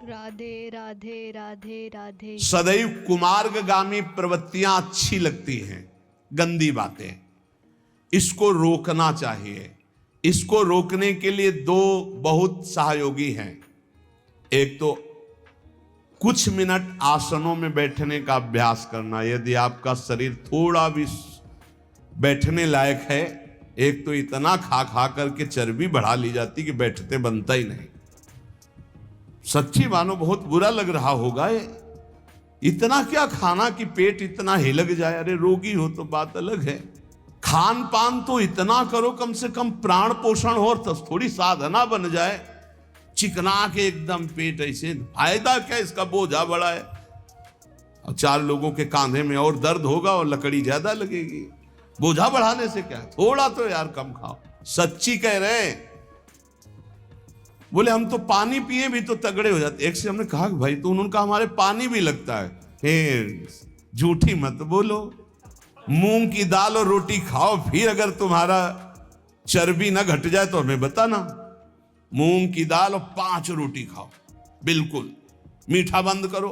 राधे राधे राधे राधे। सदैव कुमार्गगामी प्रवृत्तियां अच्छी लगती हैं, गंदी बातें, इसको रोकना चाहिए। इसको रोकने के लिए दो बहुत सहयोगी हैं। एक तो कुछ मिनट आसनों में बैठने का अभ्यास करना, यदि आपका शरीर थोड़ा भी बैठने लायक है। एक तो इतना खा खा करके चर्बी बढ़ा ली जाती कि बैठते बनता ही नहीं। सच्ची मानो बहुत बुरा लग रहा होगा ये, इतना क्या खाना कि पेट इतना हिलक जाए। अरे रोगी हो तो बात अलग है, खान पान तो इतना करो कम से कम प्राण पोषण हो, तो थोड़ी साधना बन जाए। चिकना के एकदम पेट ऐसे, फायदा क्या, इसका बोझा बड़ा है और 4 लोगों के कांधे में और दर्द होगा और लकड़ी ज्यादा लगेगी। बोझा बढ़ाने से क्या, थोड़ा तो यार कम खाओ। सच्ची कह रहे हैं। बोले हम तो पानी पिए भी तो तगड़े हो जाते। एक से हमने कहा भाई, तो उन्होंने कहा हमारे पानी भी लगता है। झूठी मत बोलो, मूंग की दाल और रोटी खाओ, फिर अगर तुम्हारा चर्बी ना घट जाए तो हमें बताना। मूंग की दाल और 5 रोटी खाओ, बिल्कुल। मीठा बंद करो,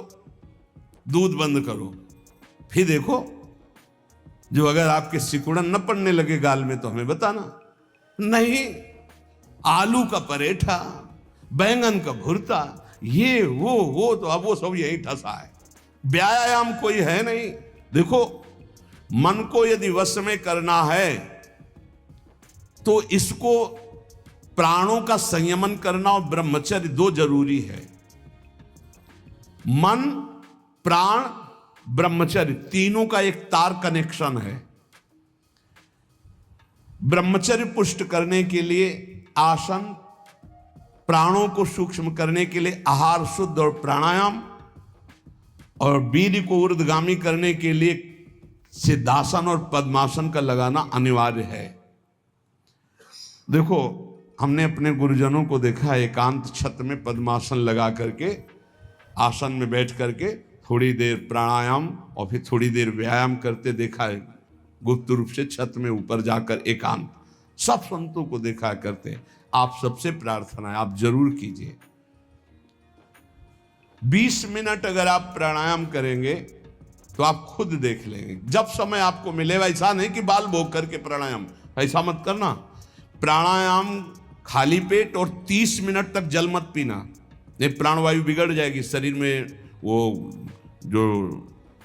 दूध बंद करो, फिर देखो जो अगर आपके सिकुड़न न पड़ने लगे गाल में तो हमें बताना। नहीं, आलू का परेठा, बैंगन का भुर्ता, ये वो तो अब वो सब यही ठसा है। व्यायाम कोई है नहीं। देखो, मन को यदि वश में करना है तो इसको प्राणों का संयमन करना और ब्रह्मचर्य 2 जरूरी है। मन, प्राण, ब्रह्मचर्य तीनों का एक तार कनेक्शन है। ब्रह्मचर्य पुष्ट करने के लिए आसन, प्राणों को सूक्ष्म करने के लिए आहार शुद्ध और प्राणायाम, और वीर्य को ऊर्ध्वगामी करने के लिए सिद्धासन और पद्मासन का लगाना अनिवार्य है। देखो, हमने अपने गुरुजनों को देखा एकांत छत में पद्मासन लगा करके, आसन में बैठ करके थोड़ी देर प्राणायाम और फिर थोड़ी देर व्यायाम करते देखा है। गुप्त रूप से छत में ऊपर जाकर एकांत, सब संतों को देखा करते। आप सबसे प्रार्थना है, आप जरूर कीजिए। 20 मिनट अगर आप प्राणायाम करेंगे तो आप खुद देख लेंगे। जब समय आपको मिले, ऐसा नहीं कि बाल भोग करके प्राणायाम, ऐसा मत करना। प्राणायाम खाली पेट और 30 मिनट तक जल मत पीना, नहीं प्राणवायु बिगड़ जाएगी। शरीर में वो जो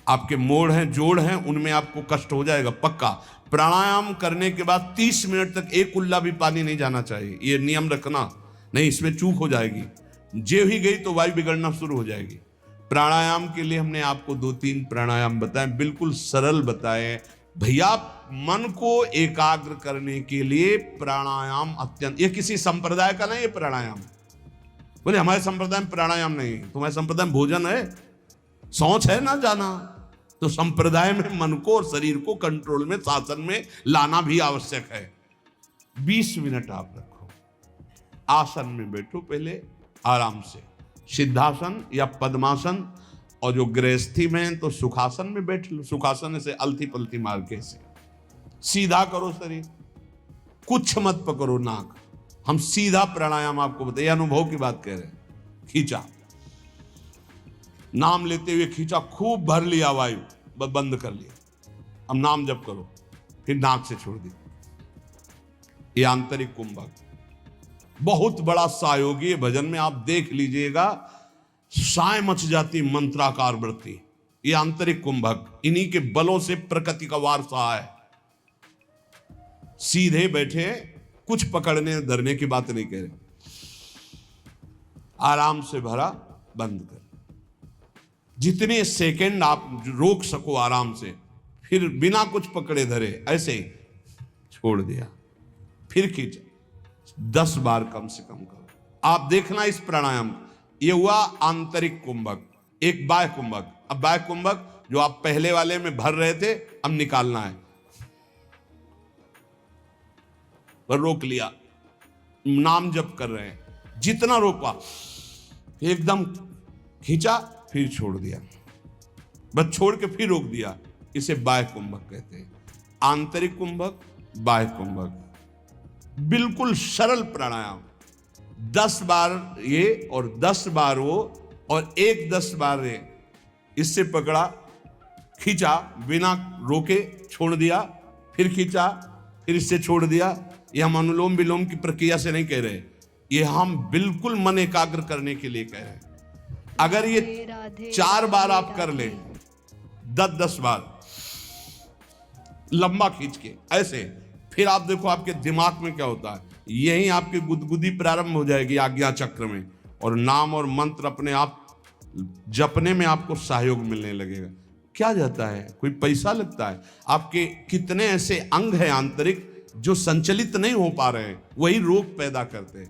आपके मोड़ हैं, जोड़ हैं, उनमें आपको कष्ट हो जाएगा पक्का। प्राणायाम करने के बाद 30 मिनट तक एक कुल्ला भी पानी नहीं जाना चाहिए, ये नियम रखना, नहीं इसमें चूक हो जाएगी। जे ही गई तो वायु बिगड़ना शुरू हो जाएगी। प्राणायाम के लिए हमने आपको 2-3 प्राणायाम बताए, बिल्कुल सरल बताए। भैया, मन को एकाग्र करने के लिए प्राणायाम अत्यंत, ये किसी संप्रदाय का नहीं है प्राणायाम। बोले हमारे संप्रदाय में प्राणायाम नहीं, तुम्हारे संप्रदाय में भोजन है, सोच है ना जाना। तो संप्रदाय में मन को और शरीर को कंट्रोल में, शासन में लाना भी आवश्यक है। 20 मिनट आप रखो, आसन में बैठो, पहले आराम से सिद्धासन या पद्मासन, और जो गृहस्थी में है तो सुखासन में बैठ लो। सुखासन से अलती पलती मार के से सीधा करो शरीर, कुछ मत पकड़ो नाक। हम सीधा प्राणायाम आपको बताइए, अनुभव की बात कह रहे हैं। खींचा, नाम लेते हुए खींचा, खूब भर लिया वायु, बंद कर लिया। अब नाम जप करो, फिर नाक से छोड़ दिया। ये आंतरिक कुंभक बहुत बड़ा सहयोगी भजन में आप देख लीजिएगा, साय मच जाती मंत्राकार वृत्ति। ये आंतरिक कुंभक, इन्हीं के बलों से प्रकृति का वारसा है। सीधे बैठे, कुछ पकड़ने धरने की बात नहीं कह रहे। आराम से भरा, बंद कर, जितने सेकंड आप रोक सको आराम से, फिर बिना कुछ पकड़े धरे ऐसे ही छोड़ दिया, फिर खींचा। 10 बार कम से कम करो। आप देखना इस प्राणायाम, ये हुआ आंतरिक कुंभक। एक बाह्य कुंभक। अब बाह्य कुंभक जो आप पहले वाले में भर रहे थे, अब निकालना है। पर रोक लिया, नाम जप कर रहे हैं, जितना रोका एकदम खींचा, फिर छोड़ दिया, बस छोड़ के फिर रोक दिया। इसे बाह्य कुंभक कहते हैं। आंतरिक कुंभक, बाह्य कुंभक, बिल्कुल सरल प्राणायाम। 10 बार ये और 10 बार वो, और 1-10 बार इससे पकड़ा, खींचा, बिना रोके छोड़ दिया, फिर खींचा, फिर इससे छोड़ दिया। ये हम अनुलोम विलोम की प्रक्रिया से नहीं कह रहे, ये हम बिल्कुल मन एकाग्र करने के लिए कह रहे हैं। अगर ये 4 बार आप कर ले, 10-10 बार लंबा खींच के ऐसे, फिर आप देखो आपके दिमाग में क्या होता है। यही आपकी गुदगुदी प्रारंभ हो जाएगी आज्ञा चक्र में, और नाम और मंत्र अपने आप जपने में आपको सहयोग मिलने लगेगा। क्या जाता है, कोई पैसा लगता है? आपके कितने ऐसे अंग हैं आंतरिक जो संचलित नहीं हो पा रहे हैं, वही रोग पैदा करते हैं।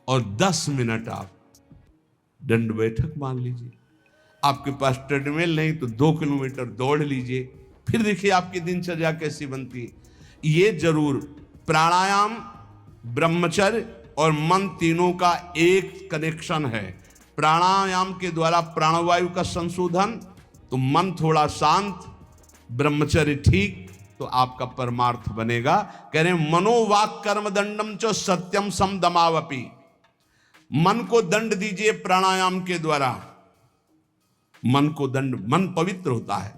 और 10 मिनट आप दंड बैठक मान लीजिए। आपके पास ट्रेडमिल नहीं तो 2 किलोमीटर दौड़ लीजिए, फिर देखिए आपकी दिनचर्या कैसी बनती है। ये जरूर प्राणायाम, ब्रह्मचर्य और मन तीनों का एक कनेक्शन है। प्राणायाम के द्वारा प्राणवायु का संशोधन, तो मन थोड़ा शांत, ब्रह्मचर्य ठीक, तो आपका परमार्थ बनेगा। कह रहे मनोवाक कर्म दंडम च सत्यम सम दमावपि। मन को दंड दीजिए प्राणायाम के द्वारा, मन को दंड, मन पवित्र होता है।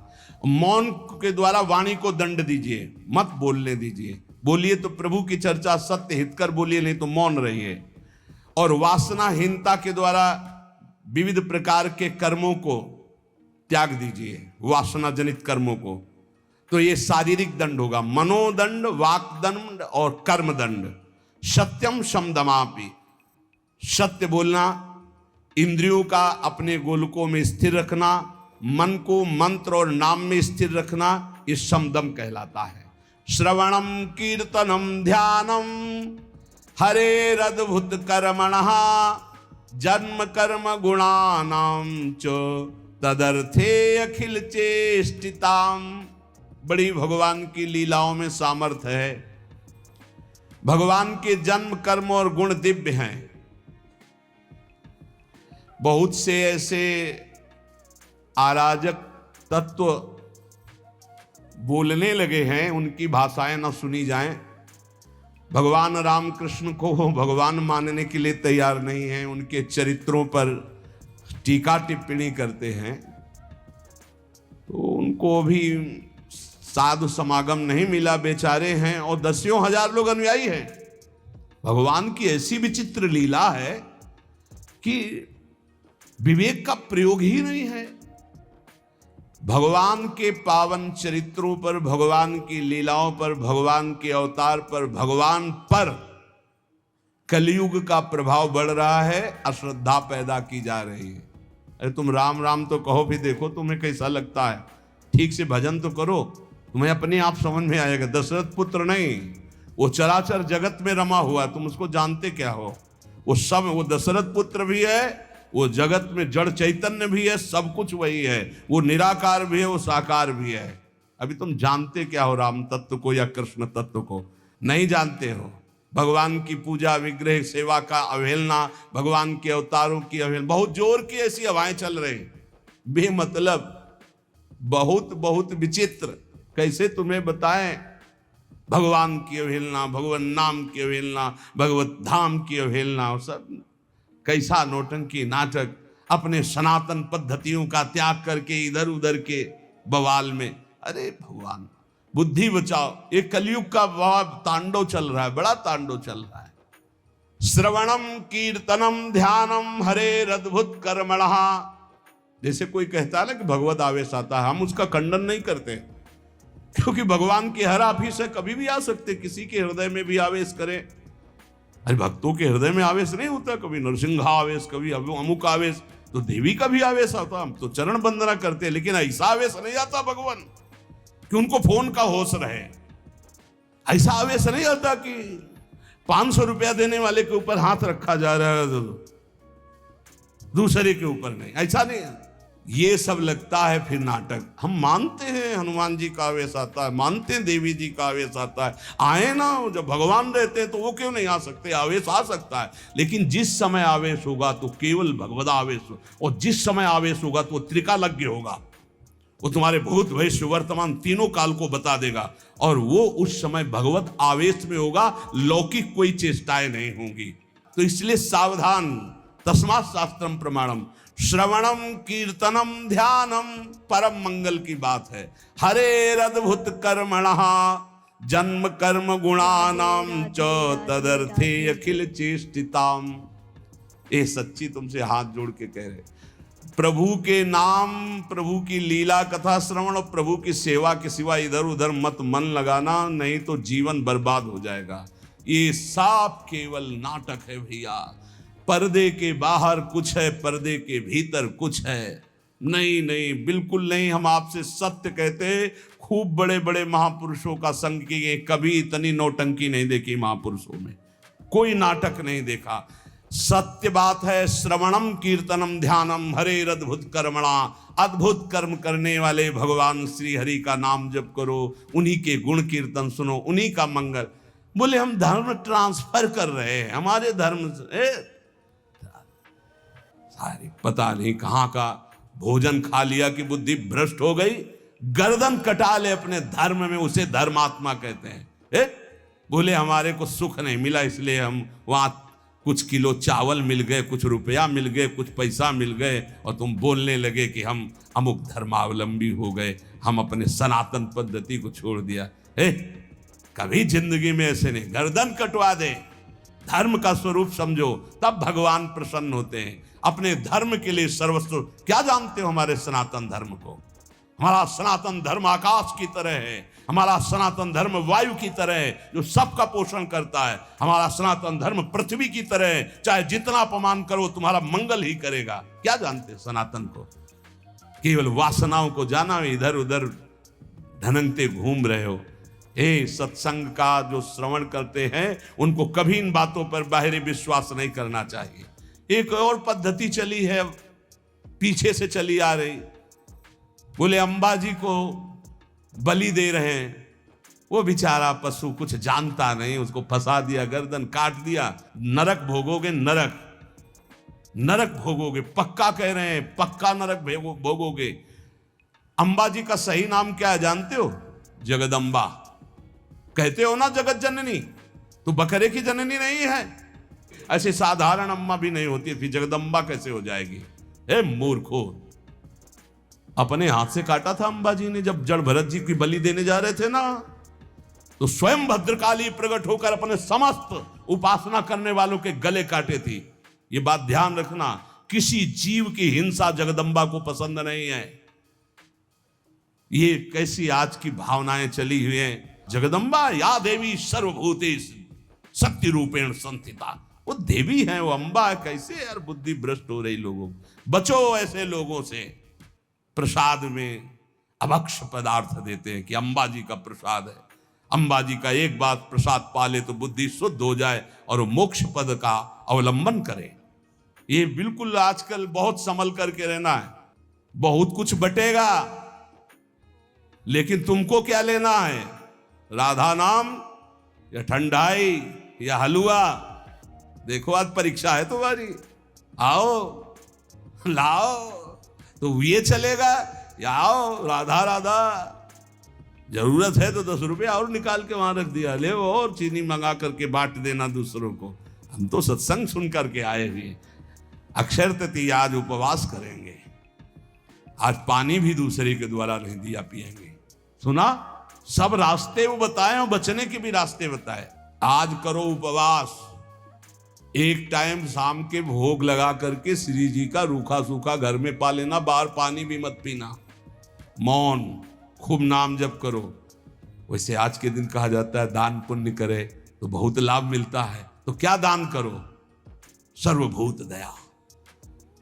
मौन के द्वारा वाणी को दंड दीजिए, मत बोलने दीजिए। बोलिए तो प्रभु की चर्चा सत्य हितकर बोलिए, नहीं तो मौन रहिए। और वासनाहीनता के द्वारा विविध प्रकार के कर्मों को त्याग दीजिए, वासना जनित कर्मों को। तो ये शारीरिक दंड होगा, मनोदंड, वाकदंड और कर्मदंड। सत्यम शमदमापि, सत्य बोलना, इंद्रियों का अपने गोलकों में स्थिर रखना, मन को मंत्र और नाम में स्थिर रखना, ये समदम कहलाता है। श्रवणम कीर्तनम ध्यानम हरेरद्भुत कर्मणः जन्म कर्म गुणानाम च तदर्थे अखिल चेष्टिताम। बड़ी भगवान की लीलाओं में सामर्थ्य है। भगवान के जन्म कर्म और गुण दिव्य हैं। बहुत से ऐसे अराजक तत्व बोलने लगे हैं, उनकी भाषाएं न सुनी जाएं। भगवान रामकृष्ण को भगवान मानने के लिए तैयार नहीं हैं, उनके चरित्रों पर टीका टिप्पणी करते हैं, तो उनको भी साधु समागम नहीं मिला, बेचारे हैं। और 10,000 लोग अनुयायी हैं। भगवान की ऐसी विचित्र लीला है कि विवेक का प्रयोग ही नहीं है। भगवान के पावन चरित्रों पर, भगवान की लीलाओं पर, भगवान के अवतार पर, भगवान पर कलयुग का प्रभाव बढ़ रहा है, अश्रद्धा पैदा की जा रही है। अरे तुम राम राम तो कहो, फिर देखो तुम्हें कैसा लगता है। ठीक से भजन तो करो, तुम्हें अपने आप समझ में आएगा। दशरथ पुत्र नहीं, वो चराचर जगत में रमा हुआ, तुम उसको जानते क्या हो? वो दशरथ पुत्र भी है, वो जगत में जड़ चैतन्य भी है, सब कुछ वही है। वो निराकार भी है, वो साकार भी है। अभी तुम जानते क्या हो राम तत्व को या कृष्ण तत्व को? नहीं जानते हो। भगवान की पूजा, विग्रह सेवा का अवहेलना, भगवान के अवतारों की अवहेलना, बहुत जोर की ऐसी हवाएं चल रही, बेमतलब, बहुत बहुत विचित्र। कैसे तुम्हें बताएं? भगवान की अवहेलना, भगवान नाम की अवहेलना, भगवत धाम की अवहेलना, और सब कैसा नौटंकी नाटक। अपने सनातन पद्धतियों का त्याग करके इधर उधर के बवाल में। अरे भगवान बुद्धि बचाओ। एक कलयुग का बड़ा तांडव चल रहा है, बड़ा तांडव चल रहा है। श्रवणम कीर्तनम ध्यानम हरेर अद्भुत कर्मणः। जैसे कोई कहता है ना कि भगवत आवेश आता है, हम उसका खंडन नहीं करते, क्योंकि भगवान के हर आफिस है, कभी भी आ सकते, किसी के हृदय में भी आवेश करें। अरे भक्तों के हृदय में आवेश नहीं होता, कभी नरसिंह आवेश, कभी अमुक आवेश, तो देवी का भी आवेश आता। हम तो चरण वंदना करते हैं, लेकिन ऐसा आवेश नहीं आता भगवान कि उनको फोन का होश रहे। ऐसा आवेश नहीं आता कि 500 रुपया देने वाले के ऊपर हाथ रखा जा रहा है, दूसरे के ऊपर नहीं, ऐसा नहीं है। ये सब लगता है फिर नाटक। हम मानते हैं हनुमान जी का आवेश आता है, मानते हैं देवी जी का आवेश आता है, आए ना, जब भगवान रहते हैं तो वो क्यों नहीं आ सकते? आवेश आ सकता है, लेकिन जिस समय आवेश होगा तो केवल भगवद आवेश हो, और जिस समय आवेश होगा तो त्रिकालज्ञ होगा। वो तुम्हारे भूत भविष्य वर्तमान तीनों काल को बता देगा, और वो उस समय भगवत आवेश में होगा, लौकिक कोई चेष्टाएं नहीं होंगी। तो इसलिए सावधान, तस्मात् शास्त्रम प्रमाणम। श्रवणम कीर्तनम ध्यानम परम मंगल की बात है। हरेर अद्भुत कर्मणः जन्म कर्म गुणानाम च तदर्थे अखिल चेष्टिताम। ये सच्ची तुमसे हाथ जोड़ के कह रहे, प्रभु के नाम, प्रभु की लीला कथा श्रवण और प्रभु की सेवा के सिवा इधर उधर मत मन लगाना, नहीं तो जीवन बर्बाद हो जाएगा। ये सब केवल नाटक है भैया। पर्दे के बाहर कुछ है, पर्दे के भीतर कुछ है। नहीं नहीं, बिल्कुल नहीं। हम आपसे सत्य कहते, खूब बड़े बड़े महापुरुषों का संग किए, कभी इतनी नौटंकी नहीं देखी महापुरुषों में, कोई नाटक नहीं देखा। सत्य बात है। श्रवणम कीर्तनम ध्यानम हरेर अद्भुत कर्मणा, अद्भुत कर्म करने वाले भगवान श्री हरि का नाम जप करो, उन्हीं के गुण कीर्तन सुनो, उन्हीं का मंगल। बोले हम धर्म ट्रांसफर कर रहे हैं, हमारे धर्म से सारी पता नहीं कहां का भोजन खा लिया कि बुद्धि भ्रष्ट हो गई, गर्दन कटा ले अपने धर्म में, उसे धर्मात्मा कहते हैं। बोले हमारे को सुख नहीं मिला इसलिए हम वहां कुछ किलो चावल मिल गए, कुछ रुपया मिल गए, कुछ पैसा मिल गए, और तुम बोलने लगे कि हम अमुक धर्मावलंबी हो गए, हम अपने सनातन पद्धति को छोड़ दिया। कभी जिंदगी में ऐसे नहीं, गर्दन कटवा दे, धर्म का स्वरूप समझो, तब भगवान प्रसन्न होते हैं। अपने धर्म के लिए सर्वस्व। क्या जानते हो हमारे सनातन धर्म को? हमारा सनातन धर्म आकाश की तरह है, हमारा सनातन धर्म वायु की तरह है जो सबका पोषण करता है, हमारा सनातन धर्म पृथ्वी की तरह है, चाहे जितना अपमान करो तुम्हारा मंगल ही करेगा। क्या जानते सनातन को? केवल वासनाओं को जाना, इधर उधर धनंगते घूम रहे हो। सत्संग का जो श्रवण करते हैं उनको कभी इन बातों पर बाहरी विश्वास नहीं करना चाहिए। एक और पद्धति चली है, पीछे से चली आ रही। बोले अंबाजी को बलि दे रहे हैं, वो बेचारा पशु कुछ जानता नहीं, उसको फंसा दिया, गर्दन काट दिया, नरक भोगोगे, नरक नरक भोगोगे, पक्का कह रहे हैं, पक्का नरक भोगोगे। अंबाजी का सही नाम क्या है जानते हो? जगदम्बा। कहते हो ना जगत जननी, तो बकरे की जननी नहीं है। ऐसे साधारण अम्मा भी नहीं होती, फिर जगदम्बा कैसे हो जाएगी? मूर्खो, अपने हाथ से काटा था अंबाजी ने। जब जड़ भरत जी की बलि देने जा रहे थे ना, तो स्वयं भद्रकाली प्रकट होकर अपने समस्त उपासना करने वालों के गले काटे थी। ये बात ध्यान रखना, किसी जीव की हिंसा जगदम्बा को पसंद नहीं है। ये कैसी आज की भावनाएं चली हुई हैं। जगदम्बा या देवी सर्वभूतेषु शक्ति रूपेण संस्थिता, वो देवी है, वो अम्बा है। कैसे यार बुद्धि भ्रष्ट हो रही लोगों। बचो ऐसे लोगों से। प्रसाद में अभक्ष पदार्थ देते हैं कि अंबाजी का प्रसाद है। अंबाजी का एक बात प्रसाद पाले तो बुद्धि शुद्ध हो जाए और वो मोक्ष पद का अवलंबन करे। ये बिल्कुल आजकल बहुत संभल करके रहना है। बहुत कुछ बटेगा, लेकिन तुमको क्या लेना है? राधा नाम या ठंडाई या हलवा? देखो आज परीक्षा है तुम्हारी, आओ लाओ, तो ये चलेगा या आओ राधा राधा। जरूरत है तो 10 रुपये और निकाल के वहां रख दिया, ले वो और चीनी मंगा करके बांट देना दूसरों को। हम तो सत्संग सुन करके आए हुए। अक्षर तृतीया आज उपवास करेंगे, आज पानी भी दूसरे के द्वारा नहीं दिया पिएंगे। सुना, सब रास्ते वो बताए और बचने के भी रास्ते बताए। आज करो उपवास, एक टाइम शाम के भोग लगा करके श्री जी का रूखा सूखा घर में पा लेना, बाहर पानी भी मत पीना, मौन, खूब नाम जप करो। वैसे आज के दिन कहा जाता है दान पुण्य करे तो बहुत लाभ मिलता है, तो क्या दान करो? सर्वभूत दया।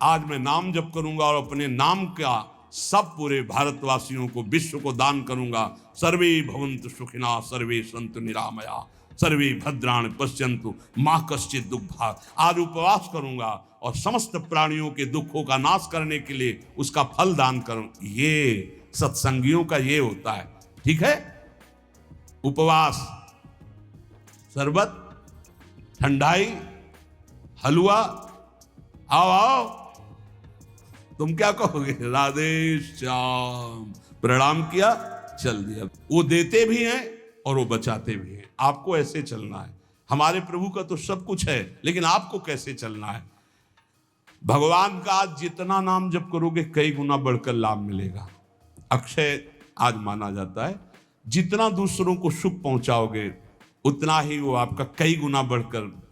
आज मैं नाम जप करूंगा और अपने नाम का सब पूरे भारतवासियों को, विश्व को दान करूंगा। सर्वे भवन्तु सुखिनः, सर्वे सन्तु निरामया, सर्वे भद्राणि पश्यन्तु मा कश्चित् दुःखात्। आज उपवास करूंगा और समस्त प्राणियों के दुखों का नाश करने के लिए उसका फल दान करूं। ये सत्संगियों का ये होता है, ठीक है? उपवास, शरबत, ठंडाई, हलवा, आओ आओ। तुम क्या कहोगे? राधे श्याम, प्रणाम किया, चल दिया। वो देते भी हैं और वो बचाते भी हैं। आपको ऐसे चलना है। हमारे प्रभु का तो सब कुछ है, लेकिन आपको कैसे चलना है? भगवान का आज जितना नाम जप करोगे कई गुना बढ़कर लाभ मिलेगा। अक्षय आज माना जाता है, जितना दूसरों को सुख पहुंचाओगे उतना ही वो आपका कई गुना बढ़कर,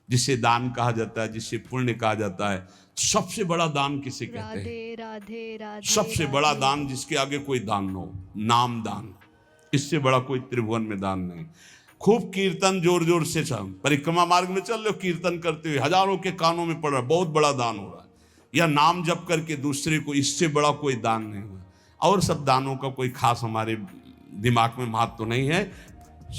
जिसे दान कहा जाता है, जिसे पुण्य कहा जाता है। सबसे बड़ा दान किसे कहते हैं? राधे राधे राधे। सबसे बड़ा दान जिसके आगे कोई दान न हो, नाम दान। इससे बड़ा कोई त्रिभुवन में दान नहीं। खूब कीर्तन जोर जोर से परिक्रमा मार्ग में चल रहे हो, कीर्तन करते हुए हजारों के कानों में पड़ रहा है, बहुत बड़ा दान हो रहा है। या नाम जप करके दूसरे को, इससे बड़ा कोई दान नहीं हुआ। और सब दानों का कोई खास हमारे दिमाग में महत्व तो नहीं है।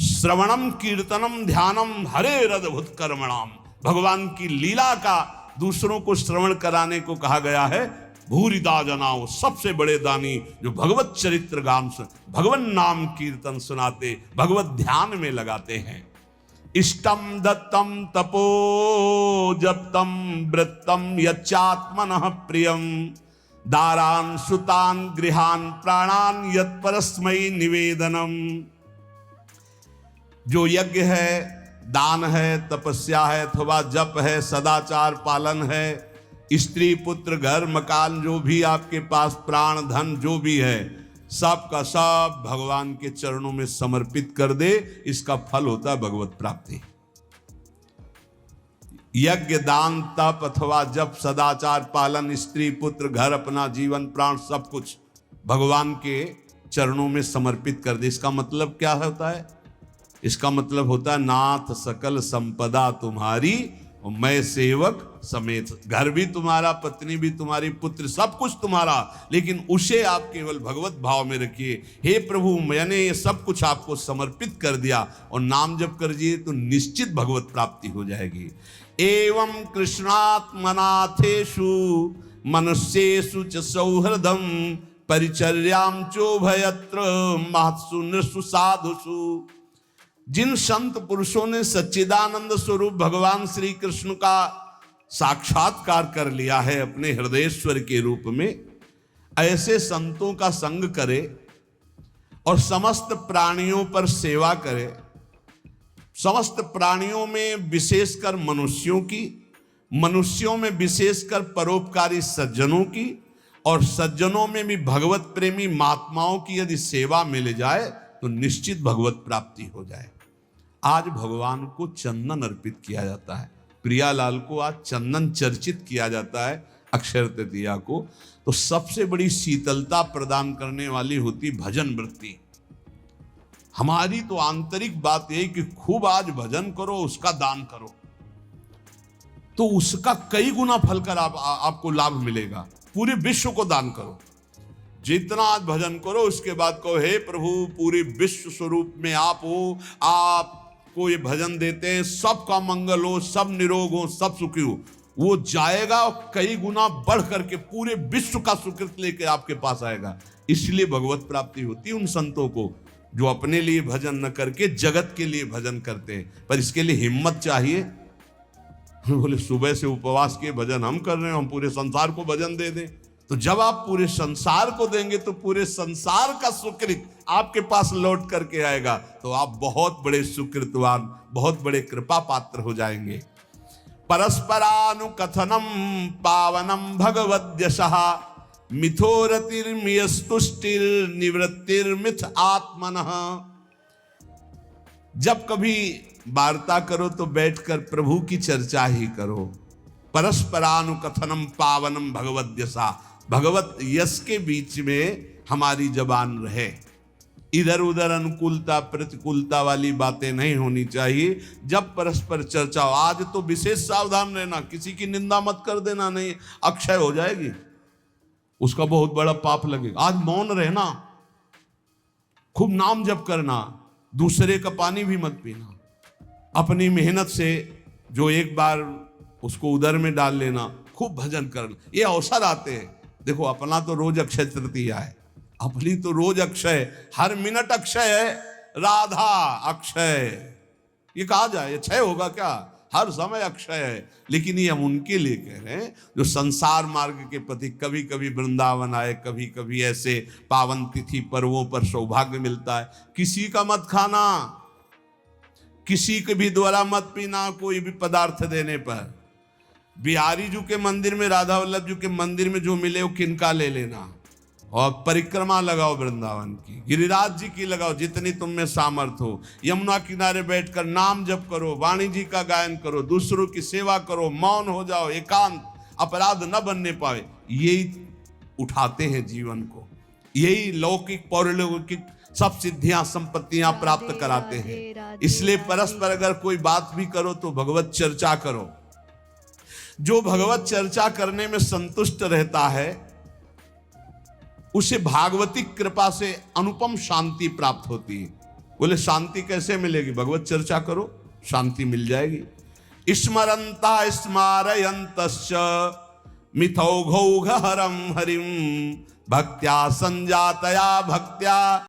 श्रवणम कीर्तनम ध्यानम हरे रदभुत कर्मणाम, भगवान की लीला का दूसरों को श्रवण कराने को कहा गया है। भूरिदा जनाओ, सबसे बड़े दानी जो भगवत चरित्र गान सुन, भगवन नाम कीर्तन सुनाते, भगवत ध्यान में लगाते हैं। इष्टम दत्तम तपो जप्तम वृत्तम यच्चात्मनः प्रियम, दारान सुतान गृहान प्राणान यत्परस्मै निवेदनम। जो यज्ञ है, दान है, तपस्या है, अथवा जप है, सदाचार पालन है, स्त्री पुत्र घर मकान जो भी आपके पास, प्राण धन जो भी है, सब का सब भगवान के चरणों में समर्पित कर दे, इसका फल होता है भगवत प्राप्ति। यज्ञ दान तप अथवा जप सदाचार पालन, स्त्री पुत्र घर अपना जीवन प्राण सब कुछ भगवान के चरणों में समर्पित कर दे। इसका मतलब क्या होता है? इसका मतलब होता है नाथ सकल संपदा तुम्हारी और मैं सेवक समेत। घर भी तुम्हारा, पत्नी भी तुम्हारी, पुत्र सब कुछ तुम्हारा, लेकिन उसे आप केवल भगवत भाव में रखिए। हे प्रभु, मैंने ये सब कुछ आपको समर्पित कर दिया और नाम जप कर दिए तो निश्चित भगवत प्राप्ति हो जाएगी। एवं कृष्णात्मनाथेषु मनुष्येषु च सौहृदम परिचर्यां चोभयत्र महत्सु नृषु साधुषु। जिन संत पुरुषों ने सच्चिदानंद स्वरूप भगवान श्री कृष्ण का साक्षात्कार कर लिया है अपने हृदयेश्वर के रूप में, ऐसे संतों का संग करे और समस्त प्राणियों पर सेवा करे। समस्त प्राणियों में विशेषकर मनुष्यों की, मनुष्यों में विशेषकर परोपकारी सज्जनों की, और सज्जनों में भी भगवत प्रेमी महात्माओं की यदि सेवा मिल जाए तो निश्चित भगवत प्राप्ति हो जाए। आज भगवान को चंदन अर्पित किया जाता है, प्रियालाल को आज चंदन चर्चित किया जाता है अक्षय तृतीया को। तो सबसे बड़ी शीतलता प्रदान करने वाली होती भजन वृत्ति। हमारी तो आंतरिक बात यही कि खूब आज भजन करो, उसका दान करो, तो उसका कई गुना फल कर आपको लाभ मिलेगा। पूरे विश्व को दान करो, जितना आज भजन करो उसके बाद कहो हे प्रभु, पूरे विश्व स्वरूप में आप हो, आपको ये भजन देते हैं, सबका मंगल हो, सब निरोग हो, सब सुखी हो। वो जाएगा और कई गुना बढ़ करके पूरे विश्व का सुकृत लेके आपके पास आएगा। इसलिए भगवत प्राप्ति होती है उन संतों को जो अपने लिए भजन न करके जगत के लिए भजन करते हैं। पर इसके लिए हिम्मत चाहिए। बोले सुबह से उपवास के भजन हम कर रहे हैं, हम पूरे संसार को भजन दे दें। तो जब आप पूरे संसार को देंगे तो पूरे संसार का सुकृत आपके पास लौट करके आएगा, तो आप बहुत बड़े सुकृतवान, बहुत बड़े कृपा पात्र हो जाएंगे। परस्परानुकथनम पावनम भगवद्यशः मिथोरतिर्मियस्तुष्टिर निवृत्तिर्मिथ आत्मनः। जब कभी वार्ता करो तो बैठकर प्रभु की चर्चा ही करो। परस्परानुकथनम पावनम भगवद्यशः, भगवत यश के बीच में हमारी जबान रहे। इधर उधर अनुकूलता प्रतिकूलता वाली बातें नहीं होनी चाहिए। जब परस्पर चर्चा हो, आज तो विशेष सावधान रहना, किसी की निंदा मत कर देना, नहीं अक्षय हो जाएगी, उसका बहुत बड़ा पाप लगेगा। आज मौन रहना, खूब नाम जप करना, दूसरे का पानी भी मत पीना, अपनी मेहनत से जो एक बार उसको उदर में डाल लेना, खूब भजन करना, ये अवसर आते हैं। देखो अपना तो रोज अक्षय तृतीया है, अपनी तो रोज अक्षय, हर मिनट अक्षय है। राधा अक्षय, ये कहा जाए, ये क्षय होगा क्या? हर समय अक्षय है। लेकिन ये हम उनके लिए कह रहे हैं जो संसार मार्ग के प्रति कभी कभी वृंदावन आए, कभी कभी ऐसे पावन तिथि पर्वों पर सौभाग्य मिलता है। किसी का मत खाना, किसी के भी द्वारा मत पीना, कोई भी पदार्थ देने पर। बिहारी जी के मंदिर में, राधा वल्लभ जी के मंदिर में जो मिले वो किनका ले लेना, और परिक्रमा लगाओ वृंदावन की, गिरिराज जी की लगाओ, जितनी तुम में सामर्थ्य हो। यमुना किनारे बैठकर नाम जप करो, वाणी जी का गायन करो, दूसरों की सेवा करो, मौन हो जाओ, एकांत, अपराध न बनने पाए। यही उठाते हैं जीवन को, यही लौकिक पौरलौकिक सब सिद्धियां संपत्तियां प्राप्त कराते हैं। इसलिए परस्पर अगर कोई बात भी करो तो भगवत चर्चा करो। जो भगवत चर्चा करने में संतुष्ट रहता है उसे भागवती कृपा से अनुपम शांति प्राप्त होती है। बोले शांति कैसे मिलेगी? भगवत चर्चा करो, शांति मिल जाएगी। स्मरंता स्मारयन्तश्च मिथौ घौघहरम हरिम भक्त्या संजातया भक्त्या